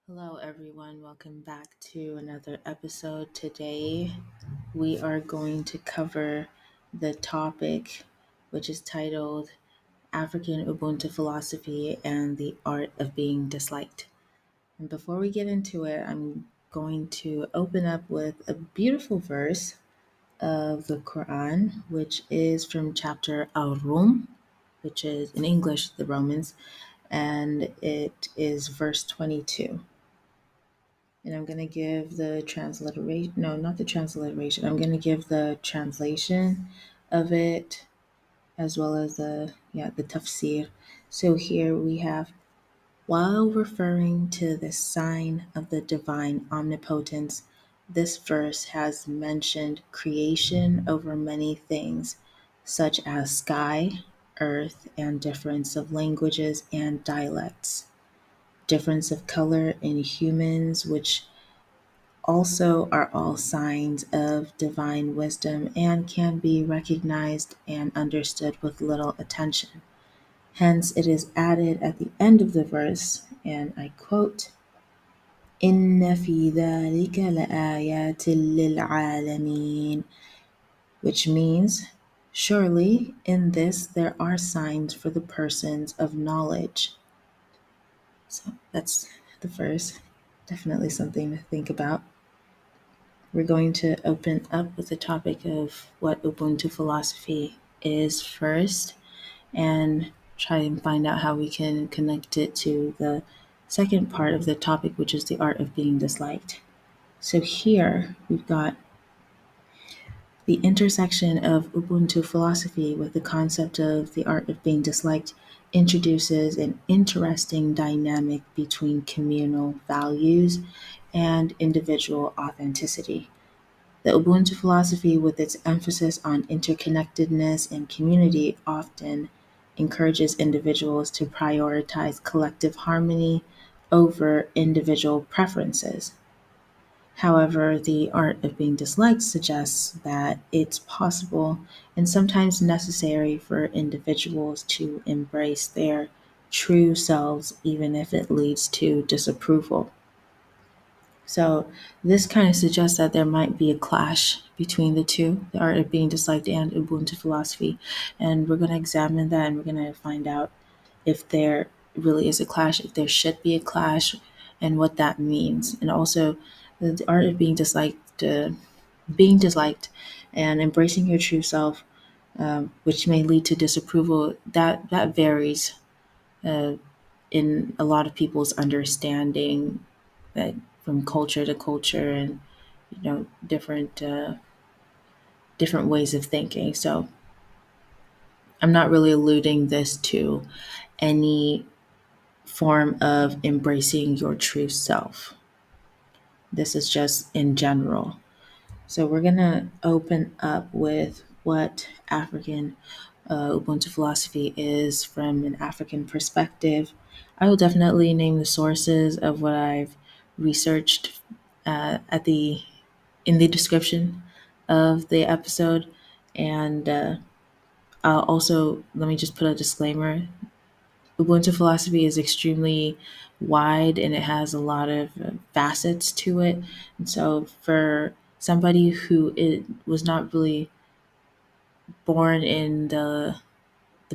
Hello, everyone. Welcome back to another episode. Today, we are going to cover the topic which is titled African Ubuntu Philosophy and the Art of Being Disliked. And before we get into it, I'm going to open up with a beautiful verse of the Quran, which is from chapter Al-Rum, which is in English, the Romans, and it is verse 22. And I'm going to give the transliteration, no, not the transliteration. I'm going to give the translation of it as well as the tafsir. So here we have, while referring to the sign of the divine omnipotence, this verse has mentioned creation over many things, such as sky, earth, and difference of languages and dialects, difference of color in humans, which also are all signs of divine wisdom and can be recognized and understood with little attention. Hence, it is added at the end of the verse, and I quote, "Inna fi dhalika laayatin lil'alamin," which means, surely in this there are signs for the persons of knowledge. So that's the verse. Definitely something to think about. We're going to open up with the topic of what Ubuntu philosophy is first and try and find out how we can connect it to the second part of the topic, which is the art of being disliked. So here we've got the intersection of Ubuntu philosophy with the concept of the art of being disliked introduces an interesting dynamic between communal values and individual authenticity. The Ubuntu philosophy, with its emphasis on interconnectedness and community, often encourages individuals to prioritize collective harmony over individual preferences. However, the art of being disliked suggests that it's possible and sometimes necessary for individuals to embrace their true selves, even if it leads to disapproval. So this kind of suggests that there might be a clash between the two, the art of being disliked and Ubuntu philosophy. And we're going to examine that and we're going to find out if there really is a clash, if there should be a clash, and what that means. And also the art of being disliked and embracing your true self, which may lead to disapproval, that varies uh, in a lot of people's understanding, that from culture to culture and different ways of thinking. So I'm not really alluding this to any form of embracing your true self. This is just in general. So we're gonna open up with what African Ubuntu philosophy is from an African perspective. I will definitely name the sources of what I've researched at the in the description of the episode, and I'll also let me just put a disclaimer. Ubuntu philosophy is extremely wide and it has a lot of facets to it, and so for somebody who it was not really born in the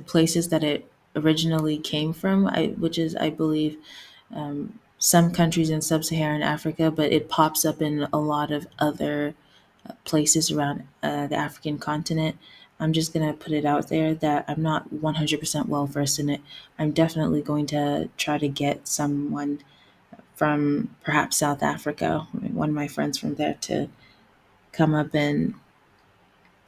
places that it originally came from, which is, I believe, some countries in sub Saharan Africa, but it pops up in a lot of other places around the African continent. I'm just going to put it out there that I'm not 100% well versed in it. I'm definitely going to try to get someone from perhaps South Africa, one of my friends from there, to come up and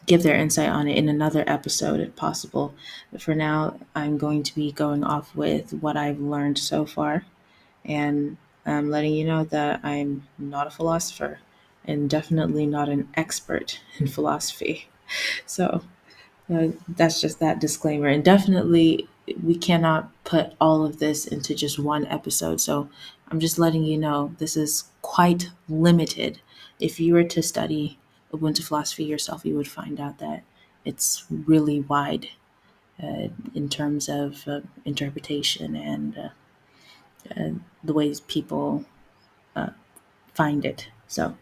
give their insight on it in another episode if possible. But for now, I'm going to be going off with what I've learned so far, and I'm letting you know that I'm not a philosopher and definitely not an expert in philosophy. So that's just that disclaimer. And definitely, we cannot put all of this into just one episode. So I'm just letting you know this is quite limited. If you were to study Ubuntu philosophy yourself, you would find out that it's really wide in terms of interpretation and the ways people find it. So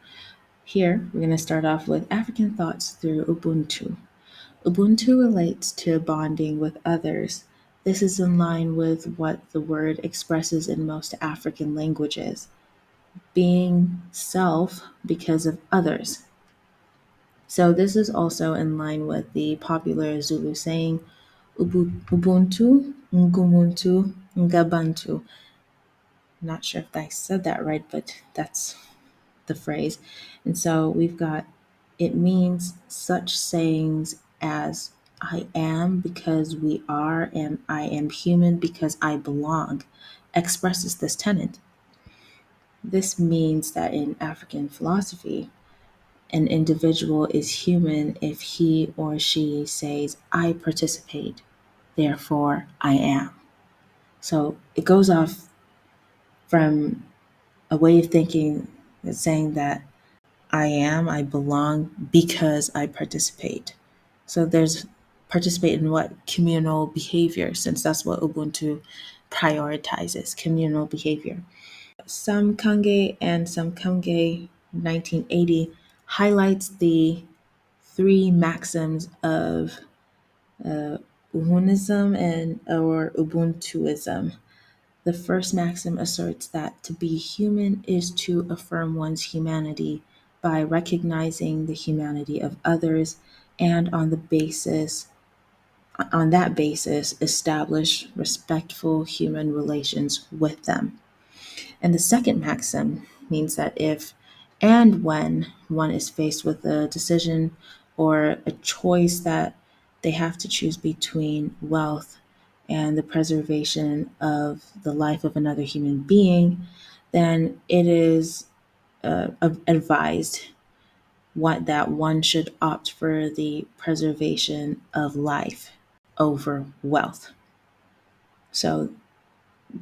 here we're going to start off with African thoughts through Ubuntu. Ubuntu relates to bonding with others. This is in line with what the word expresses in most African languages, being self because of others. So this is also in line with the popular Zulu saying, Ubuntu, Ngumuntu, Ngabantu. I'm not sure if I said that right, but that's the phrase. And so we've got, it means such sayings as I am because we are, and I am human because I belong, expresses this tenet. This means that in African philosophy, an individual is human if he or she says, I participate, therefore I am. So it goes off from a way of thinking that's saying that I belong because I participate. So there's participate in what? Communal behavior, since that's what Ubuntu prioritizes, communal behavior. Some Kange and Some Kange 1980 highlights the three maxims of Uhunism and or Ubuntuism. The first maxim asserts that to be human is to affirm one's humanity by recognizing the humanity of others and on that basis establish respectful human relations with them. And the second maxim means that if and when one is faced with a decision or a choice that they have to choose between wealth and the preservation of the life of another human being, then it is advised that one should opt for the preservation of life over wealth. So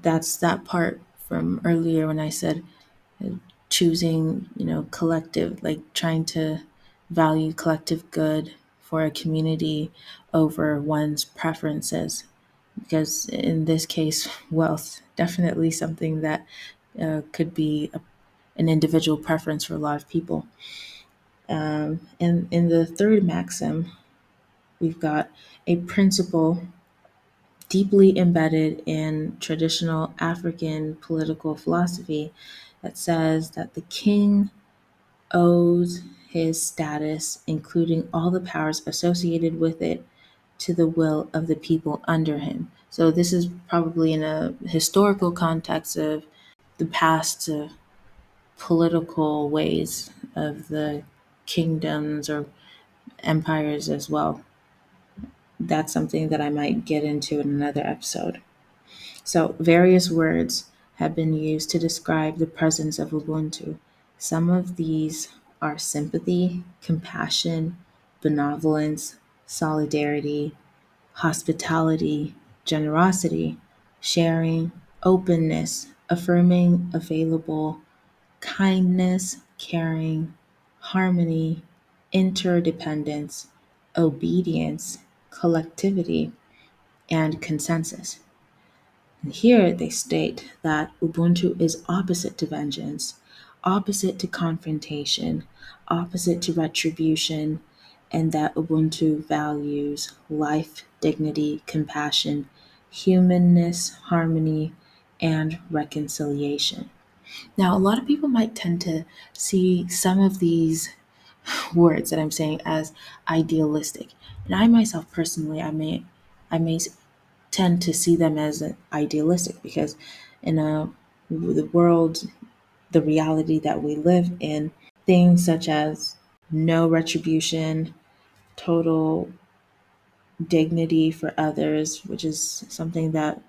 that's that part from earlier when I said choosing, collective, like trying to value collective good for a community over one's preferences. Because in this case, wealth, definitely something that could be an individual preference for a lot of people. And in the third maxim, we've got a principle deeply embedded in traditional African political philosophy that says that the king owes his status, including all the powers associated with it, to the will of the people under him. So this is probably in a historical context of the past political ways of the kingdoms or empires as well. That's something that I might get into in another episode. So, various words have been used to describe the presence of Ubuntu. Some of these are sympathy, compassion, benevolence, solidarity, hospitality, generosity, sharing, openness, affirming, available, kindness, caring, harmony, interdependence, obedience, collectivity, and consensus. And here they state that Ubuntu is opposite to vengeance, opposite to confrontation, opposite to retribution, and that Ubuntu values life, dignity, compassion, humanness, harmony, and reconciliation. Now, a lot of people might tend to see some of these words that I'm saying as idealistic. And I myself personally, I may tend to see them as idealistic because in the world, the reality that we live in, things such as no retribution, total dignity for others, which is something that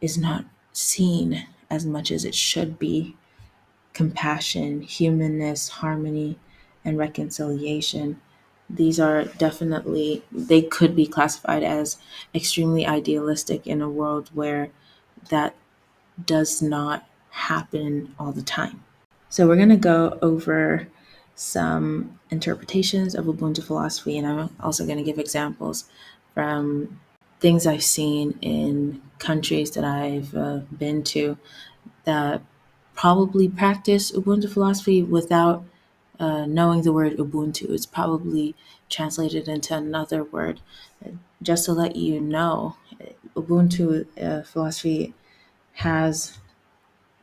is not seen as much as it should be, compassion, humanness, harmony, and reconciliation. These are definitely, they could be classified as extremely idealistic in a world where that does not happen all the time. So, we're going to go over some interpretations of Ubuntu philosophy, and I'm also going to give examples from things I've seen in countries that I've been to that probably practice Ubuntu philosophy without knowing the word Ubuntu. It's probably translated into another word. Just to let you know, Ubuntu philosophy has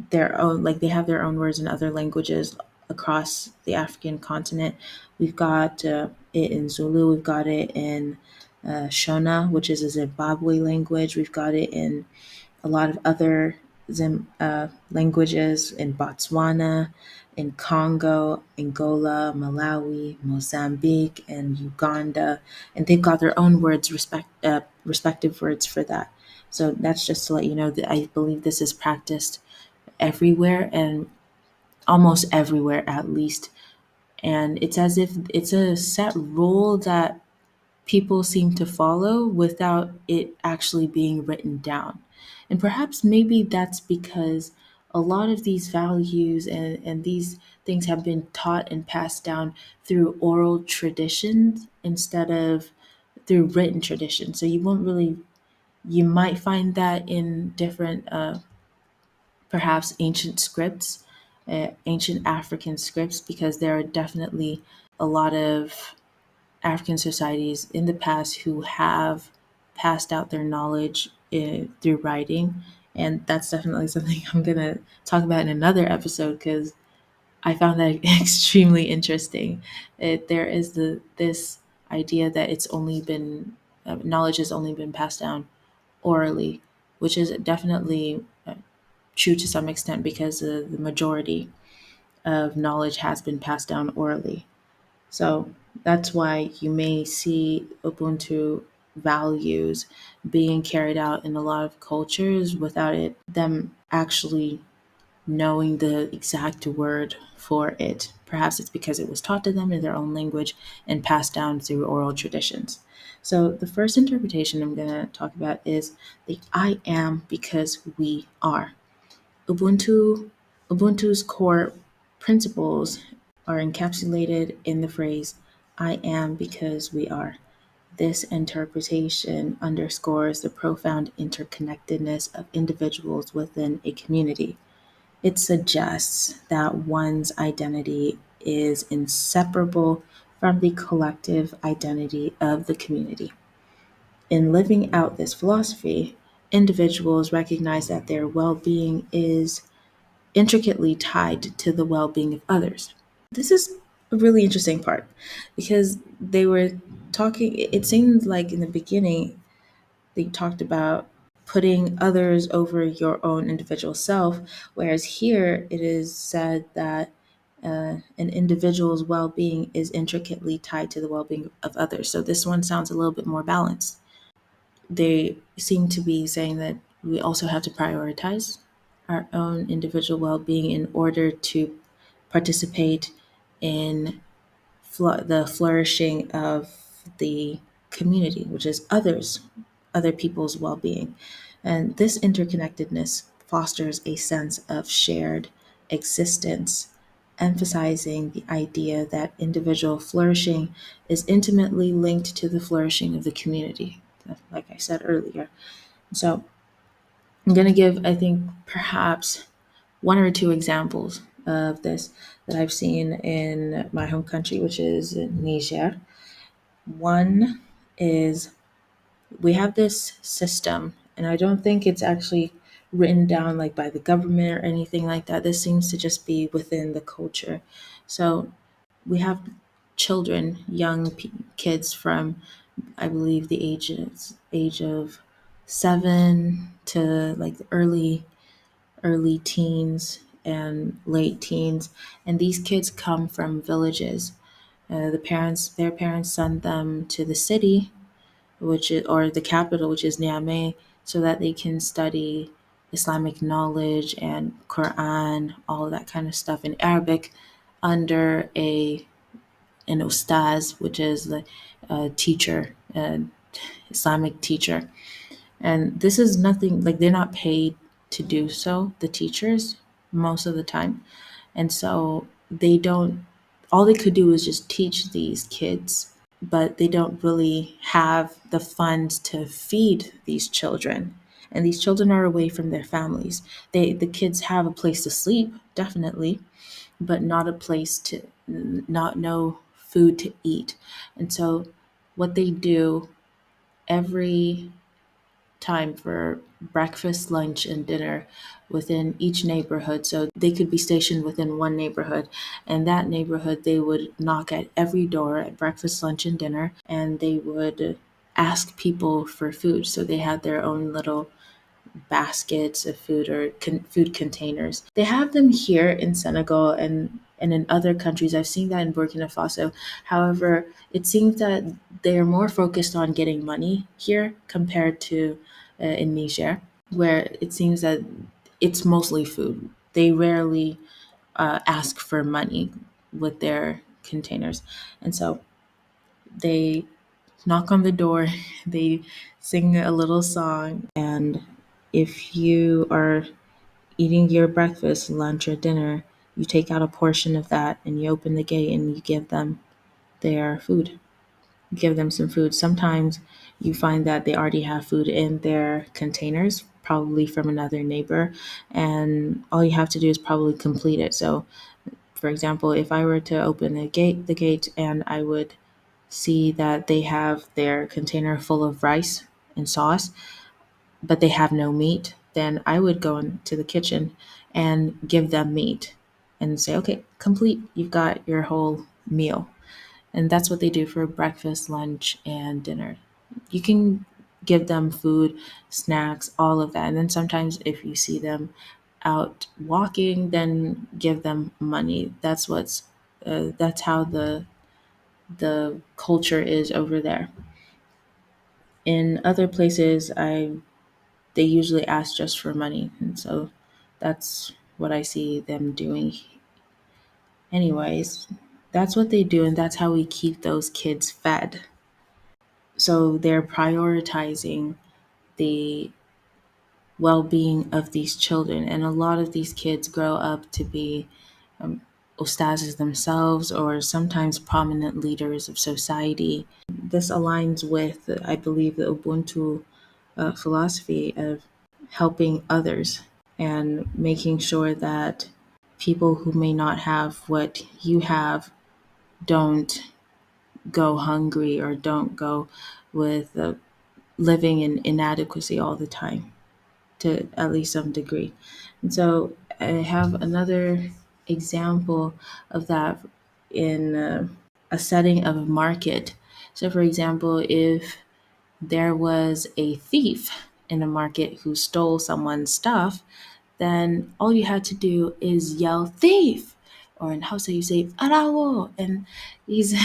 their own, like they have their own words in other languages across the African continent. We've got it in Zulu, we've got it in Shona, which is a Zimbabwe language. We've got it in a lot of other languages in Botswana, in Congo, Angola, Malawi, Mozambique, and Uganda, and they've got their own words, respective words for that. So that's just to let you know that I believe this is practiced everywhere and almost everywhere at least. And it's as if it's a set rule that people seem to follow without it actually being written down. And perhaps maybe that's because a lot of these values and these things have been taught and passed down through oral traditions instead of through written tradition. So you won't really, you might find that in different, perhaps ancient scripts, ancient African scripts, because there are definitely a lot of African societies in the past who have passed out their knowledge through writing. And that's definitely something I'm going to talk about in another episode because I found that extremely interesting. There is this idea that it's only been, knowledge has only been passed down orally, which is definitely true to some extent because the majority of knowledge has been passed down orally. So that's why you may see Ubuntu values being carried out in a lot of cultures without them actually knowing the exact word for it. Perhaps it's because it was taught to them in their own language and passed down through oral traditions. So the first interpretation I'm going to talk about is the I am because we are. Ubuntu Ubuntu's core principles are encapsulated in the phrase I am because we are. This interpretation underscores the profound interconnectedness of individuals within a community. It suggests that one's identity is inseparable from the collective identity of the community. In living out this philosophy, individuals recognize that their well being is intricately tied to the well being of others. This is a really interesting part because they were talking, it seemed like in the beginning, they talked about putting others over your own individual self, whereas here it is said that an individual's well being is intricately tied to the well being of others. So this one sounds a little bit more balanced. They seem to be saying that we also have to prioritize our own individual well being in order to participate in the flourishing of the community, which is other people's well being. And this interconnectedness fosters a sense of shared existence, emphasizing the idea that individual flourishing is intimately linked to the flourishing of the community, like I said earlier. So I'm going to give, I think, perhaps one or two examples of this that I've seen in my home country, which is Niger. One is we have this system, and I don't think it's actually written down like by the government or anything like that. This seems to just be within the culture. So we have children, kids from, I believe, the age of 7 to like the early teens and late teens, and these kids come from villages. Their parents send them to the city, which is or the capital, which is Niamey, so that they can study Islamic knowledge and Quran, all of that kind of stuff in Arabic, under an ustaz, which is a teacher, an Islamic teacher. And this is nothing like they're not paid to do so, the teachers, most of the time. And so they don't, all they could do is just teach these kids, but they don't really have the funds to feed these children. And these children are away from their families. The kids have a place to sleep, definitely, but not a place to, not no food to eat. And so what they do every time for breakfast, lunch, and dinner within each neighborhood. So they could be stationed within one neighborhood, and that neighborhood they would knock at every door at breakfast, lunch, and dinner, and they would ask people for food. So they had their own little baskets of food or food containers. They have them here in Senegal and in other countries. I've seen that in Burkina Faso. However, it seems that they are more focused on getting money here compared to in Niger, where it seems that it's mostly food. They rarely ask for money with their containers. And so they knock on the door, they sing a little song, and if you are eating your breakfast, lunch, or dinner, you take out a portion of that and you open the gate and you give them their food. You give them some food. Sometimes you find that they already have food in their containers, probably from another neighbor, and all you have to do is probably complete it. So, for example, if I were to open the gate, and I would see that they have their container full of rice and sauce, but they have no meat, then I would go into the kitchen and give them meat and say, okay, complete, you've got your whole meal. And that's what they do for breakfast, lunch, and dinner. You can give them food, snacks, all of that. And then sometimes if you see them out walking, then give them money. That's how the culture is over there. In other places, they usually ask just for money, and so that's what I see them doing. Anyways, that's what they do, and that's how we keep those kids fed. So they're prioritizing the well-being of these children, and a lot of these kids grow up to be ustazes themselves or sometimes prominent leaders of society. This aligns with, I believe, the Ubuntu philosophy of helping others and making sure that people who may not have what you have don't go hungry or don't go with living in inadequacy all the time to at least some degree. And so I have another example of that in a setting of a market. So, for example, if there was a thief in a market who stole someone's stuff, then all you had to do is yell thief. Or in Hausa, you say arawo. And these,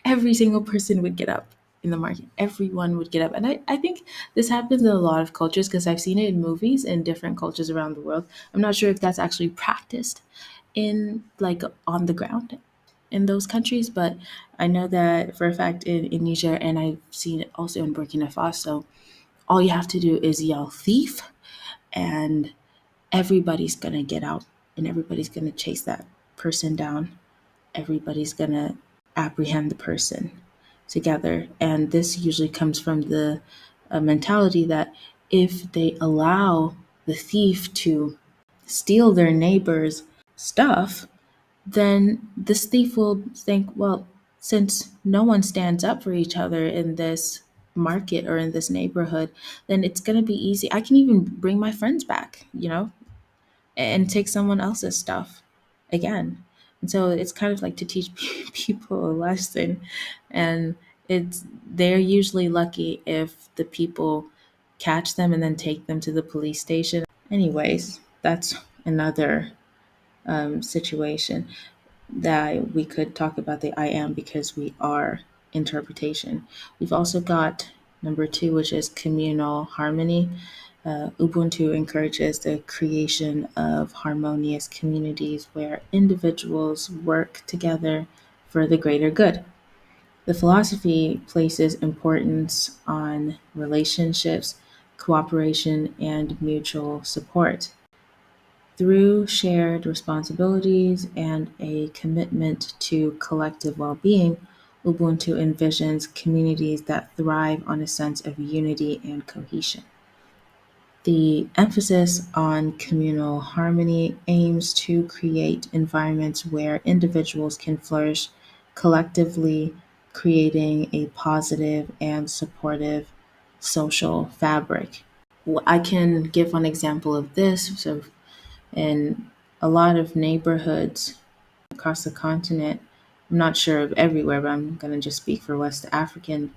every single person would get up in the market. Everyone would get up. And I think this happens in a lot of cultures because I've seen it in movies in different cultures around the world. I'm not sure if that's actually practiced in like on the ground in those countries, but I know that for a fact in Niger, and I've seen it also in Burkina Faso, all you have to do is yell thief, and everybody's gonna get out and everybody's gonna chase that person down. Everybody's gonna apprehend the person together. And this usually comes from the mentality that if they allow the thief to steal their neighbor's stuff, then this thief will think, well, since no one stands up for each other in this market or in this neighborhood, then it's going to be easy. I can even bring my friends back, and take someone else's stuff again. And so it's kind of like to teach people a lesson. And they're usually lucky if the people catch them and then take them to the police station. Anyways, that's another situation that we could talk about the I am because we are interpretation. We've also got number two, which is communal harmony. Ubuntu encourages the creation of harmonious communities where individuals work together for the greater good. The philosophy places importance on relationships, cooperation, and mutual support. Through shared responsibilities and a commitment to collective well being, Ubuntu envisions communities that thrive on a sense of unity and cohesion. The emphasis on communal harmony aims to create environments where individuals can flourish collectively, creating a positive and supportive social fabric. I can give one example of this. So, in a lot of neighborhoods across the continent, I'm not sure of everywhere, but I'm going to just speak for West African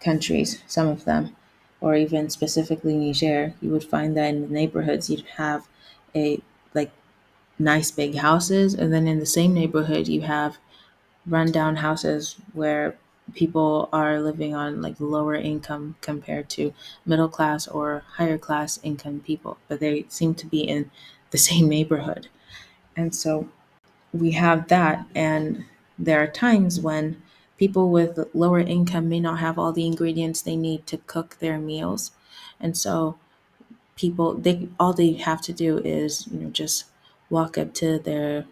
countries, some of them, or even specifically Niger, you would find that in the neighborhoods you'd have a like nice big houses, and then in the same neighborhood you have rundown houses where people are living on like lower income compared to middle class or higher class income people, but they seem to be in the same neighborhood. And so we have that, and there are times when people with lower income may not have all the ingredients they need to cook their meals. And so people, they all they have to do is, just walk up to their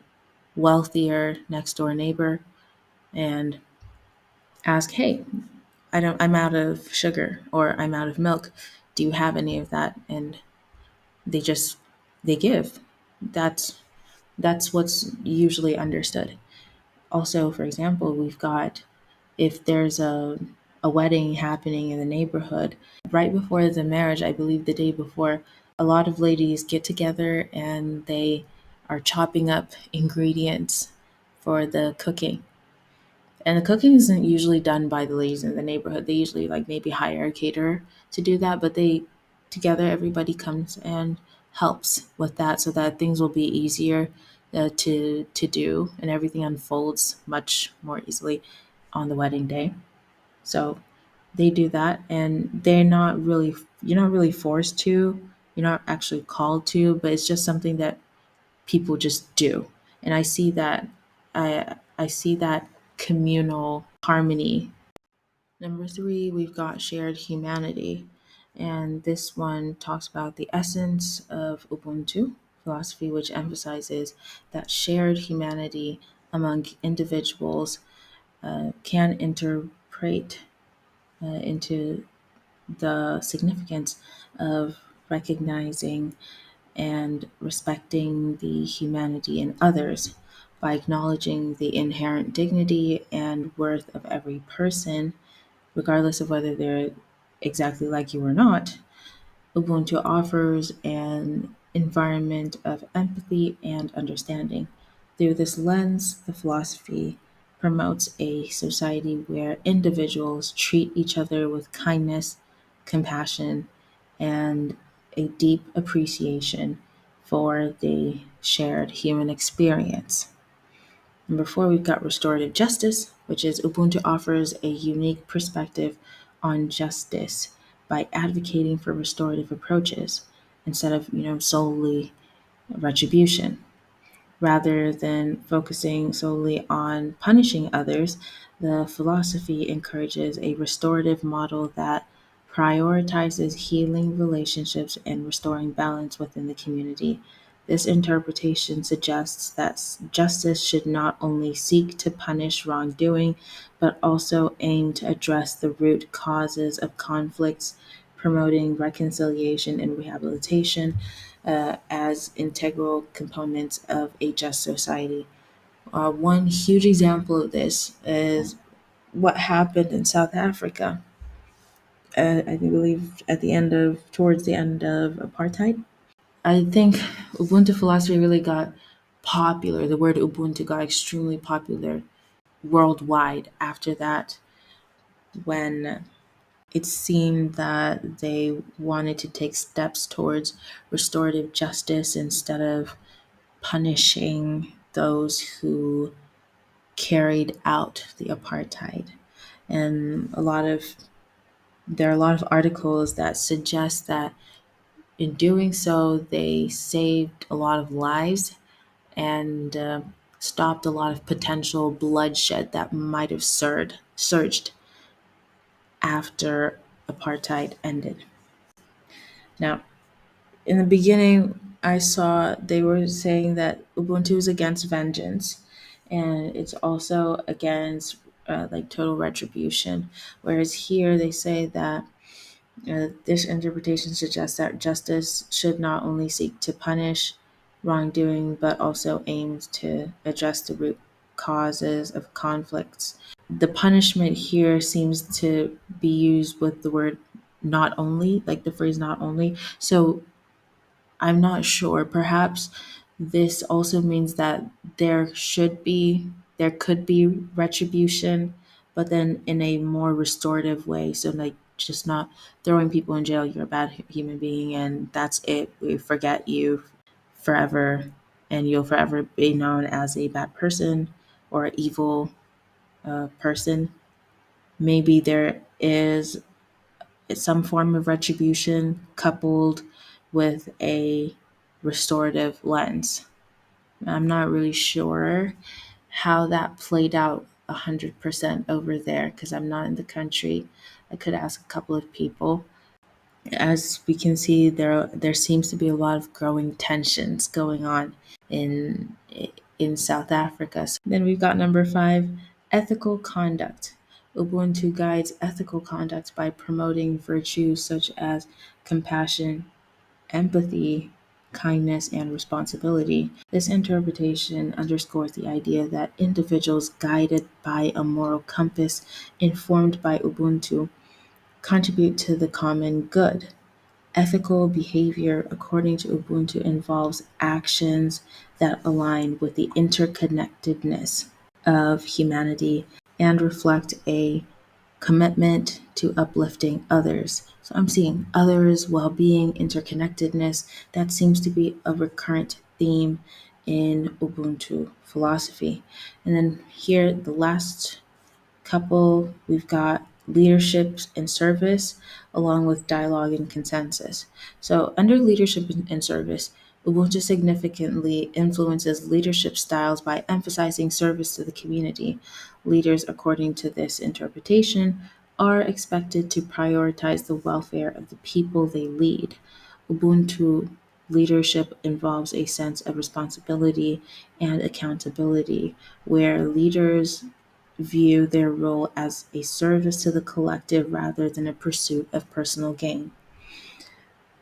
wealthier next door neighbor and ask, "Hey, I'm out of sugar or I'm out of milk. Do you have any of that?" And they just they give. That's what's usually understood. Also, for example, we've got, if there's a wedding happening in the neighborhood, right before the marriage, I believe the day before, a lot of ladies get together and they are chopping up ingredients for the cooking. And the cooking isn't usually done by the ladies in the neighborhood. They usually like maybe hire a caterer to do that, but they together everybody comes and helps with that so that things will be easier to do, and everything unfolds much more easily on the wedding day. So they do that, and you're not really forced to, you're not actually called to, but it's just something that people just do. And I see that communal harmony. Number three, we've got shared humanity. And this one talks about the essence of Ubuntu philosophy, which emphasizes that shared humanity among individuals can interpret into the significance of recognizing and respecting the humanity in others by acknowledging the inherent dignity and worth of every person, regardless of whether they're exactly like you or not. Ubuntu offers an environment of empathy and understanding. Through this lens, the philosophy promotes a society where individuals treat each other with kindness, compassion, and a deep appreciation for the shared human experience. Number four, we've got restorative justice, which is Ubuntu offers a unique perspective on justice by advocating for restorative approaches instead of, solely retribution. Rather than focusing solely on punishing others, the philosophy encourages a restorative model that prioritizes healing relationships and restoring balance within the community. This interpretation suggests that justice should not only seek to punish wrongdoing, but also aim to address the root causes of conflicts, promoting reconciliation and rehabilitation as integral components of a just society. One huge example of this is what happened in South Africa. I believe towards the end of apartheid. I think Ubuntu philosophy really got popular. The word Ubuntu got extremely popular worldwide after that, when it seemed that they wanted to take steps towards restorative justice instead of punishing those who carried out the apartheid. And there are a lot of articles that suggest that in doing so, they saved a lot of lives and stopped a lot of potential bloodshed that might have surged after apartheid ended. Now, in the beginning, I saw they were saying that Ubuntu is against vengeance, and it's also against like total retribution. Whereas here they say that This interpretation suggests that justice should not only seek to punish wrongdoing, but also aims to address the root causes of conflicts. The punishment here seems to be used with the word not only, like the phrase not only. So I'm not sure. Perhaps this also means that there could be retribution, but then in a more restorative way. So, like, just not throwing people in jail, you're a bad human being, and that's it. We forget you forever, and you'll forever be known as a bad person or an evil person. Maybe there is some form of retribution coupled with a restorative lens. I'm not really sure how that played out 100% over there because I'm not in the country. I could ask a couple of people. As we can see, there seems to be a lot of growing tensions going on in in South Africa. So then we've got number 5, ethical conduct. Ubuntu guides ethical conduct by promoting virtues such as compassion, empathy, kindness, and responsibility. This interpretation underscores the idea that individuals guided by a moral compass informed by Ubuntu contribute to the common good. Ethical behavior, according to Ubuntu, involves actions that align with the interconnectedness of humanity and reflect a commitment to uplifting others. So I'm seeing others, well being, interconnectedness. That seems to be a recurrent theme in Ubuntu philosophy. And then here, the last couple, we've got leadership and service, along with dialogue and consensus. So, under leadership and service, Ubuntu significantly influences leadership styles by emphasizing service to the community. Leaders, according to this interpretation, are expected to prioritize the welfare of the people they lead. Ubuntu leadership involves a sense of responsibility and accountability, where leaders view their role as a service to the collective rather than a pursuit of personal gain.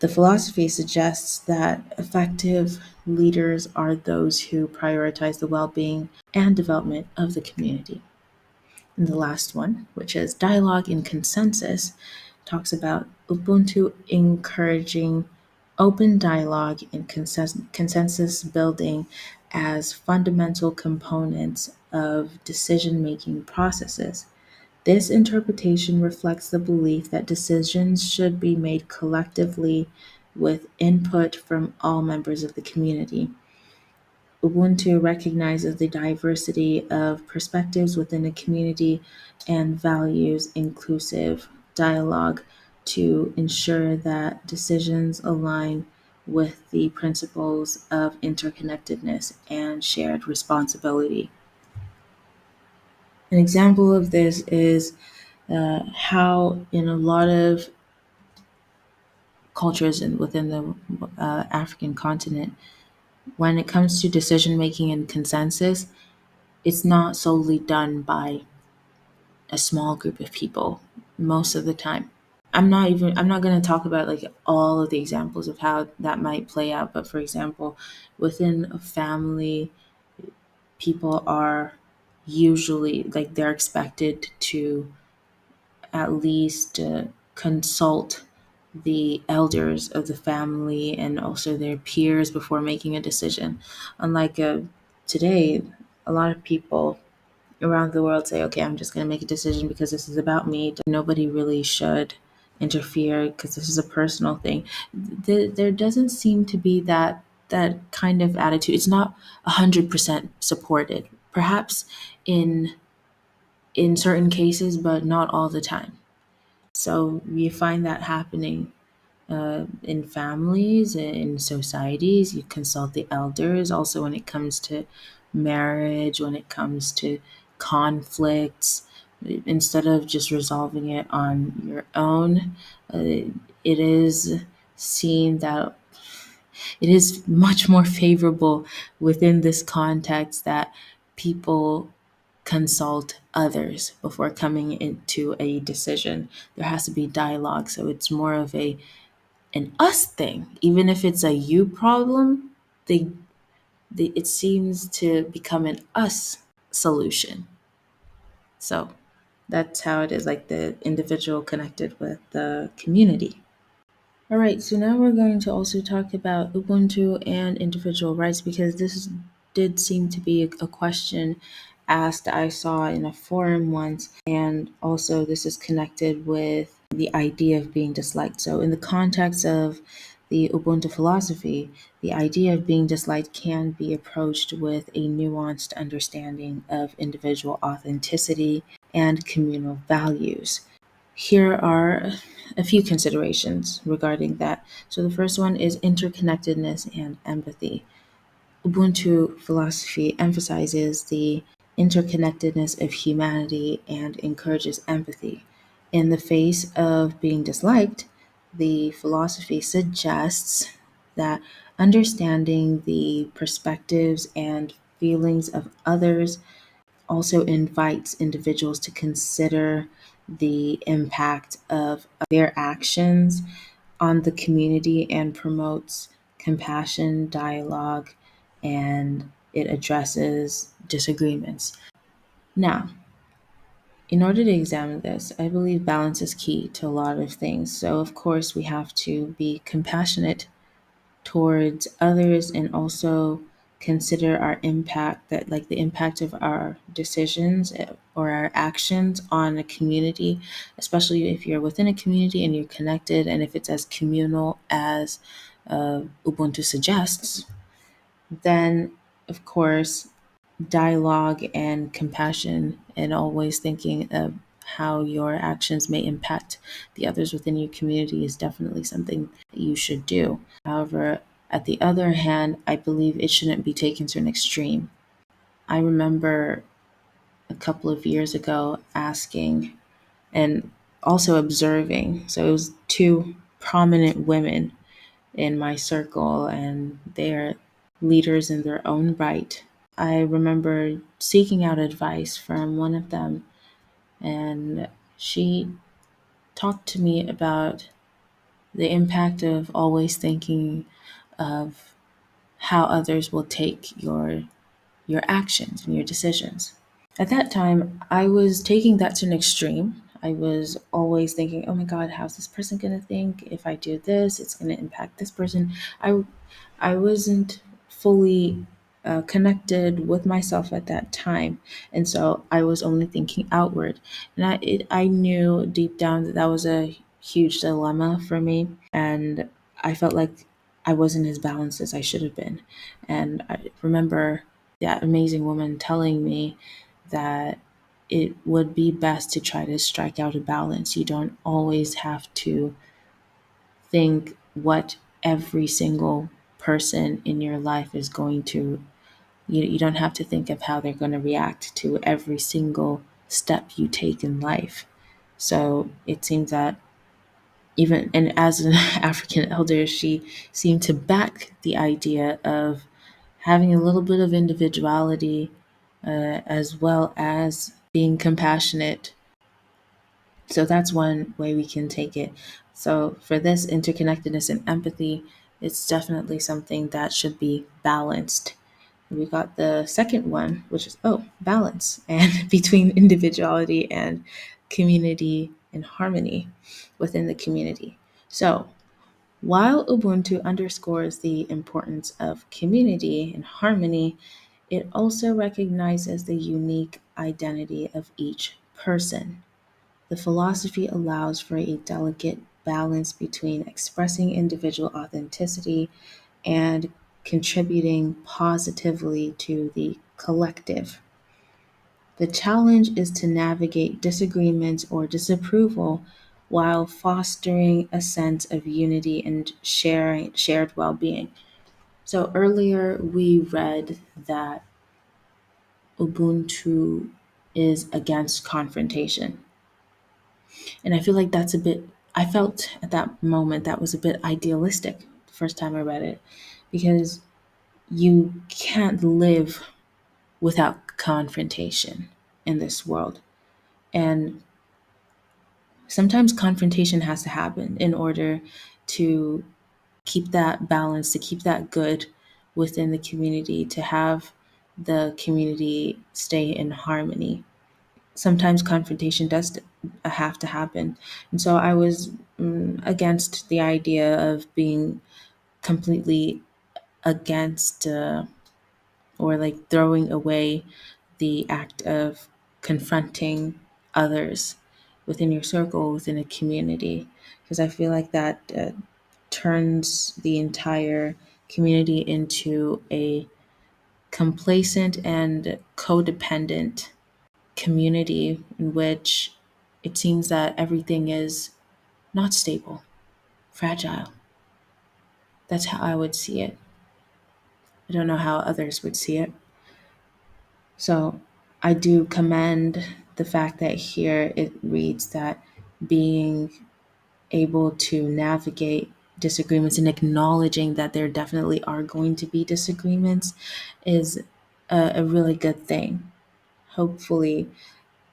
The philosophy suggests that effective leaders are those who prioritize the well being and development of the community. And the last one, which is dialogue and consensus, talks about Ubuntu encouraging open dialogue and consensus building as fundamental components of decision making processes. This interpretation reflects the belief that decisions should be made collectively with input from all members of the community. Ubuntu recognizes the diversity of perspectives within a community and values inclusive dialogue to ensure that decisions align with the principles of interconnectedness and shared responsibility. An example of this is how, in a lot of cultures and within the African continent, when it comes to decision making and consensus, it's not solely done by a small group of people most of the time. I'm not going to talk about like all of the examples of how that might play out, but for example, within a family, people are usually like they're expected to at least consult the elders of the family and also their peers before making a decision. Unlike today, a lot of people around the world say, okay, I'm just going to make a decision because this is about me. Nobody really should interfere because this is a personal thing. There doesn't seem to be that kind of attitude. It's not 100% supported. Perhaps in certain cases, but not all the time. So we find that happening in families, in societies. You consult the elders. Also, when it comes to marriage, when it comes to conflicts, instead of just resolving it on your own, it is seen that it is much more favorable within this context that people consult others before coming into a decision. There has to be dialogue. So it's more of an us thing. Even if it's a you problem, it seems to become an us solution. So that's how it is, like the individual connected with the community. All right, so now we're going to also talk about Ubuntu and individual rights because this did seem to be a question asked I saw in a forum once, and also this is connected with the idea of being disliked. So, in the context of the Ubuntu philosophy, the idea of being disliked can be approached with a nuanced understanding of individual authenticity and communal values. Here are a few considerations regarding that. So, the first one is interconnectedness and empathy. Ubuntu philosophy emphasizes the interconnectedness of humanity and encourages empathy. In the face of being disliked, the philosophy suggests that understanding the perspectives and feelings of others also invites individuals to consider the impact of their actions on the community and promotes compassion, dialogue, and it addresses disagreements. Now, in order to examine this, I believe balance is key to a lot of things. So, of course, we have to be compassionate towards others and also consider our impact, that like the impact of our decisions or our actions on a community, especially if you're within a community and you're connected, and if it's as communal as Ubuntu suggests, then of course dialogue and compassion and always thinking of how your actions may impact the others within your community is definitely something that you should do. However, at the other hand, I believe it shouldn't be taken to an extreme. I remember a couple of years ago asking and also observing. So it was two prominent women in my circle, and they're leaders in their own right. I remember seeking out advice from one of them, and she talked to me about the impact of always thinking of how others will take your actions and your decisions. At that time, I was taking that to an extreme. I was always thinking, "Oh my God, how's this person going to think? If I do this, it's going to impact this person." I wasn't fully connected with myself at that time, and so I was only thinking outward. And I knew deep down that that was a huge dilemma for me, and I felt like I wasn't as balanced as I should have been. And I remember that amazing woman telling me that it would be best to try to strike out a balance. You don't always have to think what every single person in your life is going to, you don't have to think of how they're going to react to every single step you take in life. So it seems that even, and as an African elder, she seemed to back the idea of having a little bit of individuality as well as being compassionate. So that's one way we can take it. So for this interconnectedness and empathy, it's definitely something that should be balanced. We got the second one, which is balance and between individuality and community and harmony within the community. So while Ubuntu underscores the importance of community and harmony, it also recognizes the unique identity of each person. The philosophy allows for a delicate balance between expressing individual authenticity and contributing positively to the collective. The challenge is to navigate disagreements or disapproval while fostering a sense of unity and shared well-being. So earlier we read that Ubuntu is against confrontation. And I feel like that's a bit, I felt at that moment that was a bit idealistic the first time I read it, because you can't live without confrontation. in this world. And sometimes confrontation has to happen in order to keep that balance, to keep that good within the community, to have the community stay in harmony. Sometimes confrontation does have to happen. And so I was against the idea of being completely against or like throwing away the act of confronting others within your circle, within a community, because I feel like that turns the entire community into a complacent and codependent community in which it seems that everything is not stable, fragile. That's how I would see it. I don't know how others would see it. So I do commend the fact that here it reads that being able to navigate disagreements and acknowledging that there definitely are going to be disagreements is a really good thing. Hopefully,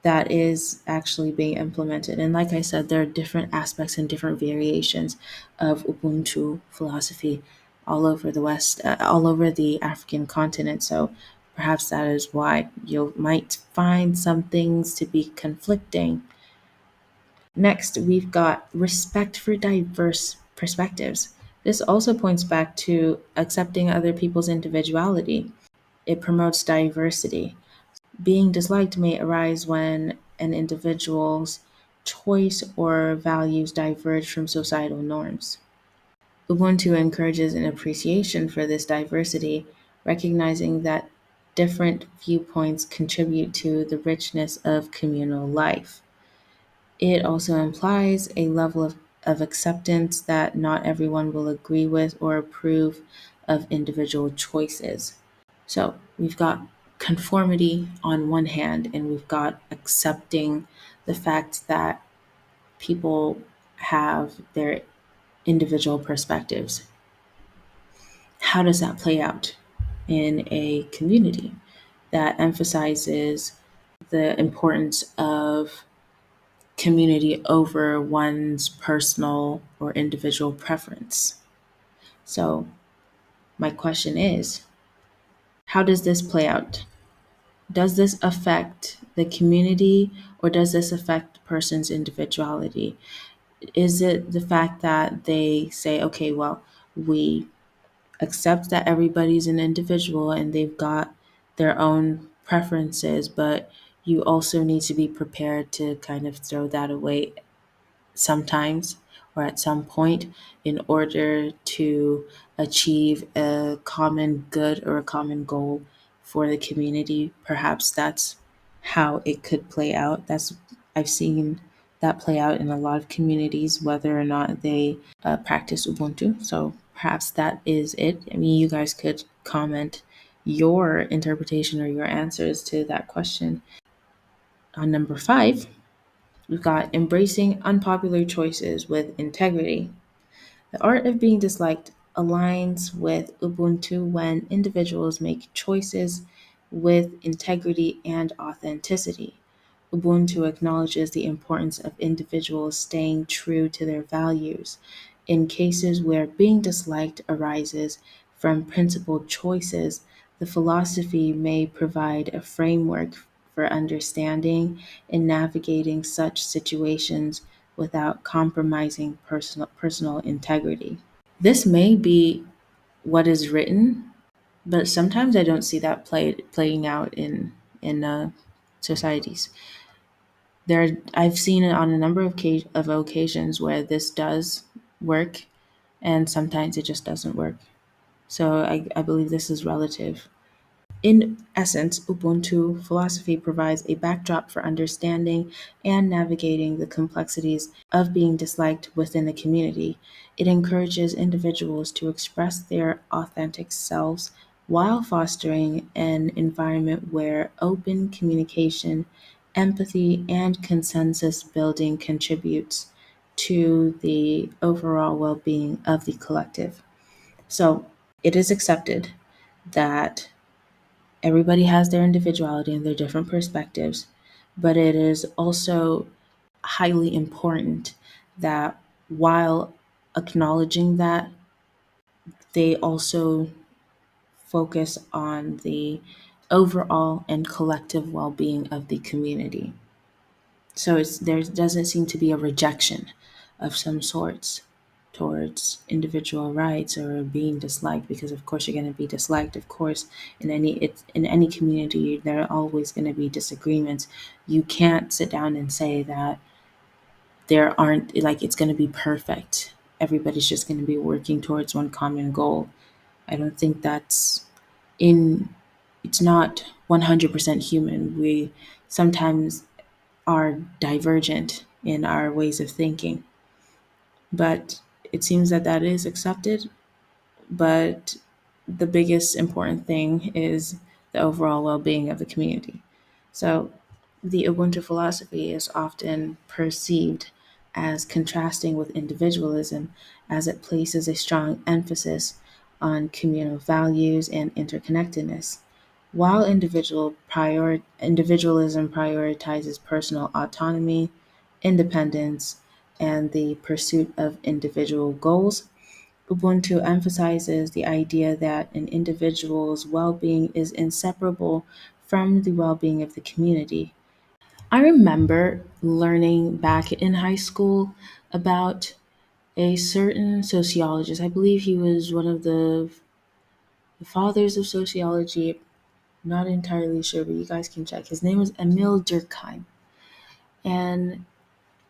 that is actually being implemented. And like I said, there are different aspects and different variations of Ubuntu philosophy all over the West, all over the African continent. So perhaps that is why you might find some things to be conflicting. Next, we've got respect for diverse perspectives. This also points back to accepting other people's individuality. It promotes diversity. Being disliked may arise when an individual's choice or values diverge from societal norms. Ubuntu encourages an appreciation for this diversity, recognizing that different viewpoints contribute to the richness of communal life. It also implies a level of acceptance that not everyone will agree with or approve of individual choices. So we've got conformity on one hand, and we've got accepting the fact that people have their individual perspectives. How does that play out in a community that emphasizes the importance of community over one's personal or individual preference? So, my question is, how does this play out? Does this affect the community or does this affect the person's individuality? Is it the fact that they say, okay, well, we accept that everybody's an individual and they've got their own preferences, but you also need to be prepared to kind of throw that away sometimes or at some point in order to achieve a common good or a common goal for the community. Perhaps that's how it could play out. That's I've seen that play out in a lot of communities, whether or not they practice Ubuntu. So perhaps that is it. I mean, you guys could comment your interpretation or your answers to that question. On number 5, we've got embracing unpopular choices with integrity. The art of being disliked aligns with Ubuntu when individuals make choices with integrity and authenticity. Ubuntu acknowledges the importance of individuals staying true to their values. In cases where being disliked arises from principled choices, the philosophy may provide a framework for understanding and navigating such situations without compromising personal integrity. This may be what is written, but sometimes I don't see that playing out in societies. I've seen it on a number of occasions where this does work, and sometimes it just doesn't work. So I believe this is relative. In essence, Ubuntu philosophy provides a backdrop for understanding and navigating the complexities of being disliked within a community. It encourages individuals to express their authentic selves while fostering an environment where open communication, empathy, and consensus building contributes to the overall well being of the collective. So it is accepted that everybody has their individuality and their different perspectives. but it is also highly important that while acknowledging that, they also focus on the overall and collective well being of the community. So there doesn't seem to be a rejection of some sorts towards individual rights or being disliked, because of course you're going to be disliked. Of course, in any community there are always going to be disagreements. You can't sit down and say that there aren't, like, it's going to be perfect. Everybody's just going to be working towards one common goal. I don't think that's in it's not 100% human. We sometimes are divergent in our ways of thinking, but it seems that that is accepted. But the biggest important thing is the overall well-being of the community. So the Ubuntu philosophy is often perceived as contrasting with individualism, as it places a strong emphasis on communal values and interconnectedness. While individualism prioritizes personal autonomy, independence, and the pursuit of individual goals, Ubuntu emphasizes the idea that an individual's well being is inseparable from the well being of the community. I remember learning back in high school about a certain sociologist. I believe he was one of the fathers of sociology. Not entirely sure, but you guys can check. His name was Emil Durkheim. And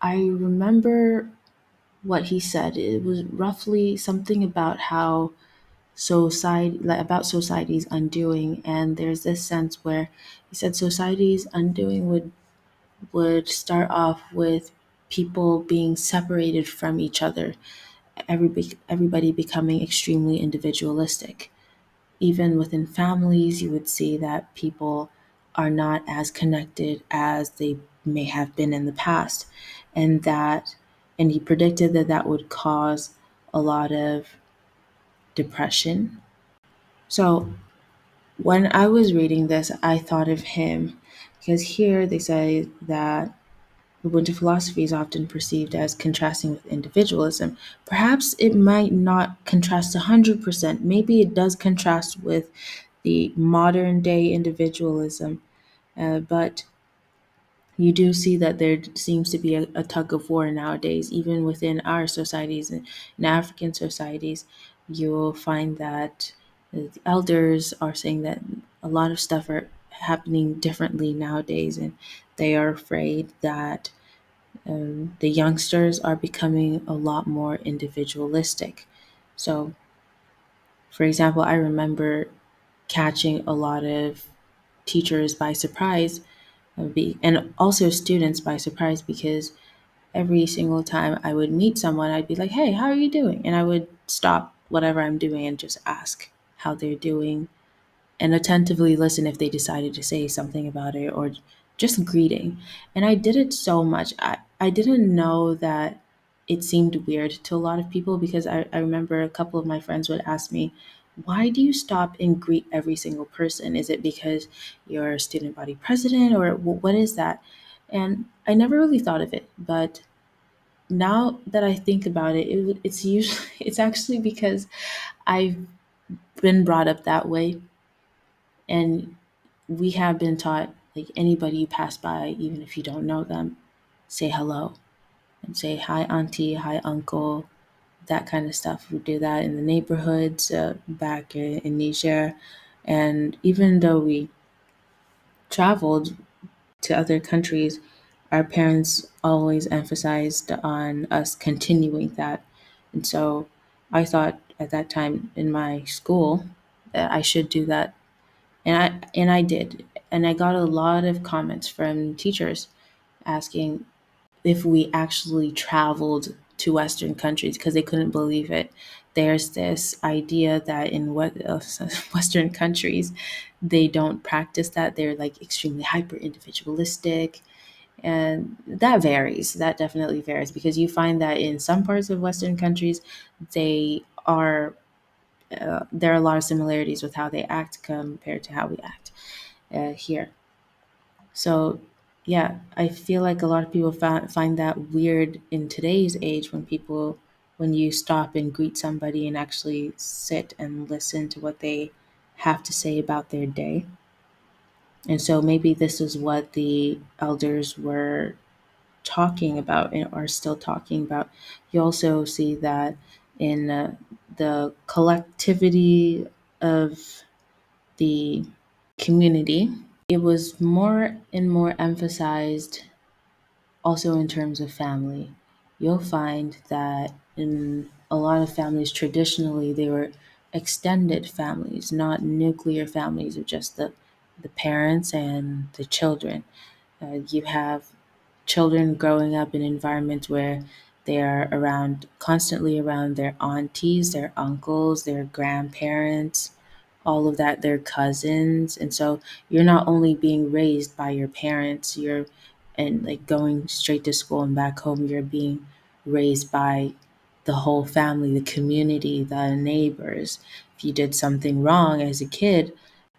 I remember what he said. It was roughly something about how society, like about society's undoing. And there's this sense where he said society's undoing would start off with people being separated from each other, everybody becoming extremely individualistic. Even within families, you would see that people are not as connected as they may have been in the past. And that, and he predicted that that would cause a lot of depression. So when I was reading this, I thought of him because here they say that Ubuntu philosophy is often perceived as contrasting with individualism. Perhaps it might not contrast 100%. Maybe it does contrast with the modern day individualism, but you do see that there seems to be a tug of war nowadays, even within our societies and in African societies. You'll find that the elders are saying that a lot of stuff are happening differently nowadays, and they are afraid that the youngsters are becoming a lot more individualistic. So, for example, I remember catching a lot of teachers by surprise, and also students by surprise, because every single time I would meet someone, I'd be like, "Hey, how are you doing?" And I would stop whatever I'm doing and just ask how they're doing and attentively listen if they decided to say something about it or just greeting. And I did it so much. I didn't know that it seemed weird to a lot of people, because I remember a couple of my friends would ask me, why do you stop and greet every single person? Is it because you're a student body president, or what is that? And I never really thought of it, but now that I think about it, it's usually it's actually because I've been brought up that way, and we have been taught, like, anybody you pass by, even if you don't know them, say hello and say hi auntie, hi uncle, that kind of stuff. We do that in the neighborhoods back in Niger. And even though we traveled to other countries, our parents always emphasized on us continuing that. And so I thought at that time in my school that I should do that, and I did. And I got a lot of comments from teachers asking if we actually traveled to Western countries, because they couldn't believe it. There's this idea that in Western countries, they don't practice that. They're like extremely hyper individualistic. And that varies. That definitely varies, because you find that in some parts of Western countries, they are, there are a lot of similarities with how they act compared to how we act here. So Yeah, I feel like a lot of people find that weird in today's age when you stop and greet somebody and actually sit and listen to what they have to say about their day. And so maybe this is what the elders were talking about and are still talking about. You also see that in the collectivity of the community, it was more and more emphasized also in terms of family. You'll find that in a lot of families, traditionally, they were extended families, not nuclear families of just the parents and the children. You have children growing up in environments where they are constantly around their aunties, their uncles, their grandparents, all of that, their cousins. And so you're not only being raised by your parents, and like going straight to school and back home, you're being raised by the whole family, the community, the neighbors. If you did something wrong as a kid,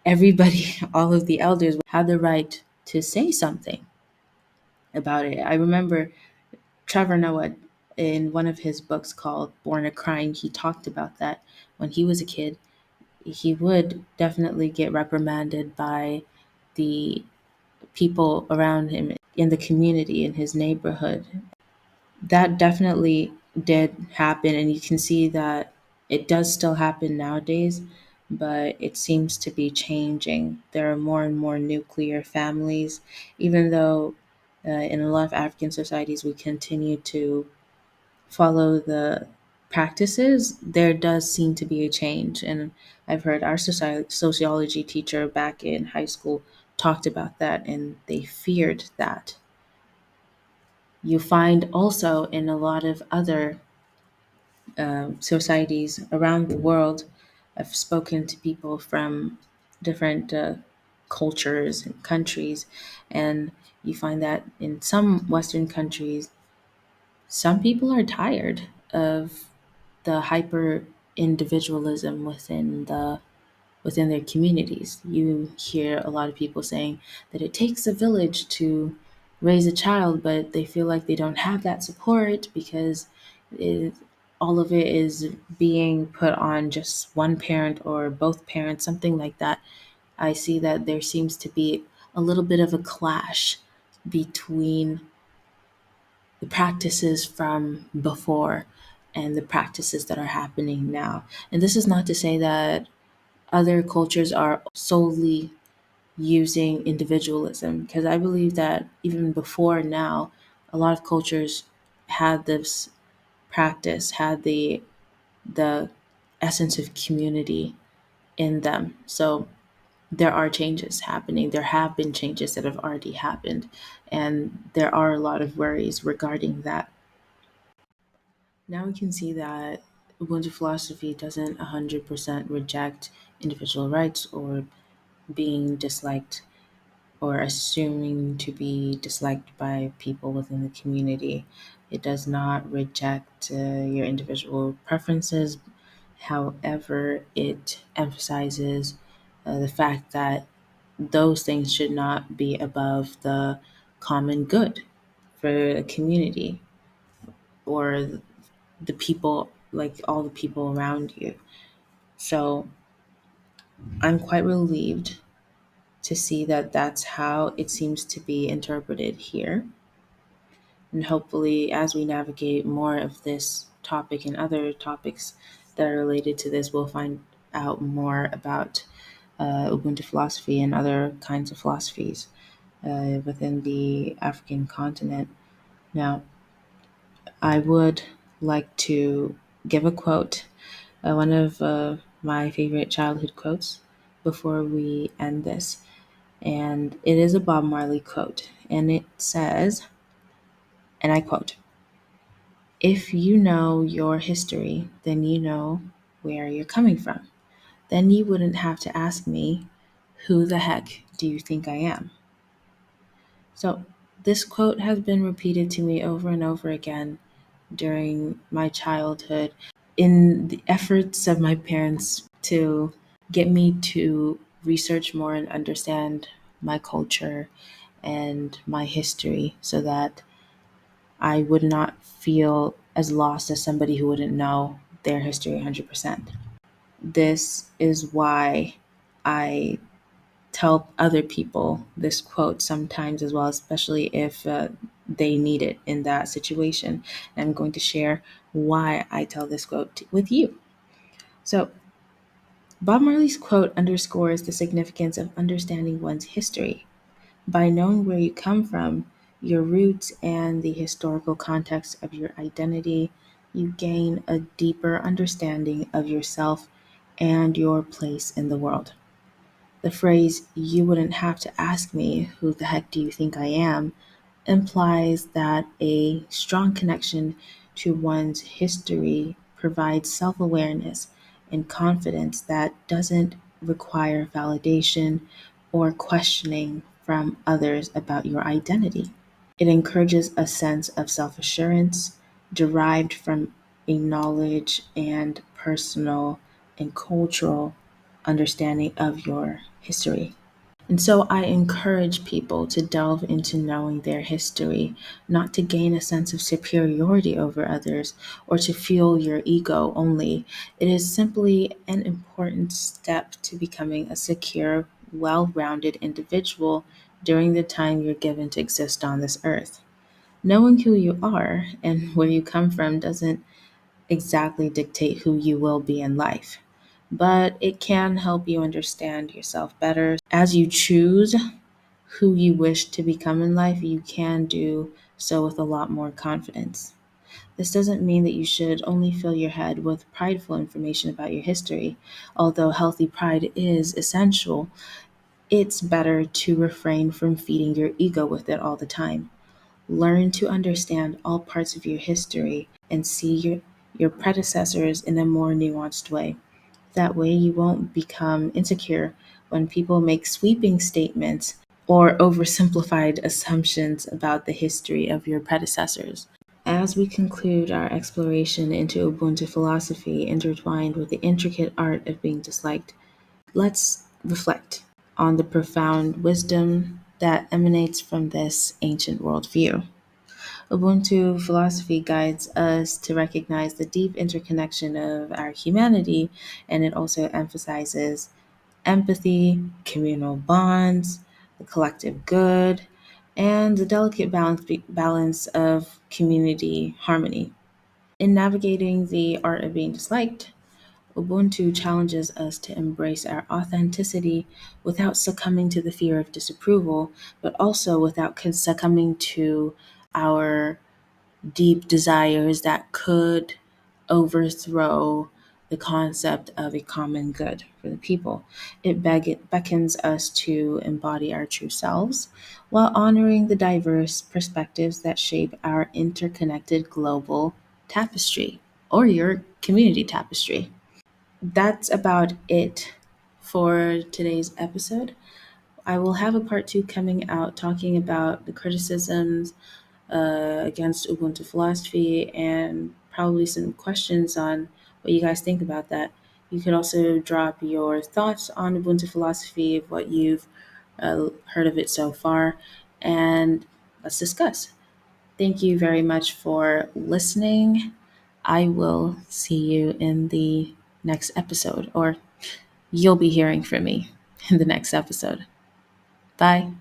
everybody, all of the elders had the right to say something about it. I remember Trevor Noah in one of his books called Born a Crime, he talked about that when he was a kid. He would definitely get reprimanded by the people around him in the community, in his neighborhood. That definitely did happen, and you can see that it does still happen nowadays, but it seems to be changing. There are more and more nuclear families, even though in a lot of African societies we continue to follow the practices, there does seem to be a change. And I've heard our sociology teacher back in high school talked about that, and they feared that. You find also in a lot of other societies around the world, I've spoken to people from different cultures and countries, and you find that in some Western countries, some people are tired of the hyper individualism within their communities. You hear a lot of people saying that it takes a village to raise a child, but they feel like they don't have that support because it, all of it is being put on just one parent or both parents, something like that. I see that there seems to be a little bit of a clash between the practices from before and the practices that are happening now. And this is not to say that other cultures are solely using individualism, because I believe that even before now, a lot of cultures had this practice, had the essence of community in them. So there are changes happening. There have been changes that have already happened, and there are a lot of worries regarding that. Now we can see that Ubuntu philosophy doesn't 100% reject individual rights or being disliked or assuming to be disliked by people within the community. It does not reject your individual preferences. However, it emphasizes the fact that those things should not be above the common good for a community or the people, like all the people around you. So I'm quite relieved to see that that's how it seems to be interpreted here. And hopefully, as we navigate more of this topic and other topics that are related to this, we'll find out more about Ubuntu philosophy and other kinds of philosophies within the African continent. Now, I would like to give a quote, one of my favorite childhood quotes, before we end this. And it is a Bob Marley quote. And it says, and I quote, "If you know your history, then you know where you're coming from. Then you wouldn't have to ask me, who the heck do you think I am?" So this quote has been repeated to me over and over again during my childhood in the efforts of my parents to get me to research more and understand my culture and my history so that I would not feel as lost as somebody who wouldn't know their history 100%. This is why I tell other people this quote sometimes as well, especially if they need it in that situation. And I'm going to share why I tell this quote with you. So, Bob Marley's quote underscores the significance of understanding one's history. By knowing where you come from, your roots, and the historical context of your identity, you gain a deeper understanding of yourself and your place in the world. The phrase, "you wouldn't have to ask me who the heck do you think I am," implies that a strong connection to one's history provides self awareness and confidence that doesn't require validation or questioning from others about your identity. It encourages a sense of self assurance derived from a knowledge and personal and cultural understanding of your history. And so I encourage people to delve into knowing their history, not to gain a sense of superiority over others or to fuel your ego only. It is simply an important step to becoming a secure, well rounded individual during the time you're given to exist on this earth. Knowing who you are and where you come from doesn't exactly dictate who you will be in life, but it can help you understand yourself better. As you choose who you wish to become in life, you can do so with a lot more confidence. This doesn't mean that you should only fill your head with prideful information about your history. Although healthy pride is essential, it's better to refrain from feeding your ego with it all the time. Learn to understand all parts of your history and see your predecessors in a more nuanced way. That way, you won't become insecure when people make sweeping statements or oversimplified assumptions about the history of your predecessors. As we conclude our exploration into Ubuntu philosophy intertwined with the intricate art of being disliked, let's reflect on the profound wisdom that emanates from this ancient worldview. Ubuntu philosophy guides us to recognize the deep interconnection of our humanity, and it also emphasizes empathy, communal bonds, the collective good, and the delicate balance of community harmony. In navigating the art of being disliked, Ubuntu challenges us to embrace our authenticity without succumbing to the fear of disapproval, but also without succumbing to our deep desires that could overthrow the concept of a common good for the people. It beckons us to embody our true selves while honoring the diverse perspectives that shape our interconnected global tapestry or your community tapestry. That's about it for today's episode. I will have a part two coming out talking about the criticisms against Ubuntu philosophy and probably some questions on what you guys think about that. You could also drop your thoughts on Ubuntu philosophy, of what you've heard of it so far, and let's discuss. Thank you very much for listening. I will see you in the next episode, or you'll be hearing from me in the next episode. Bye.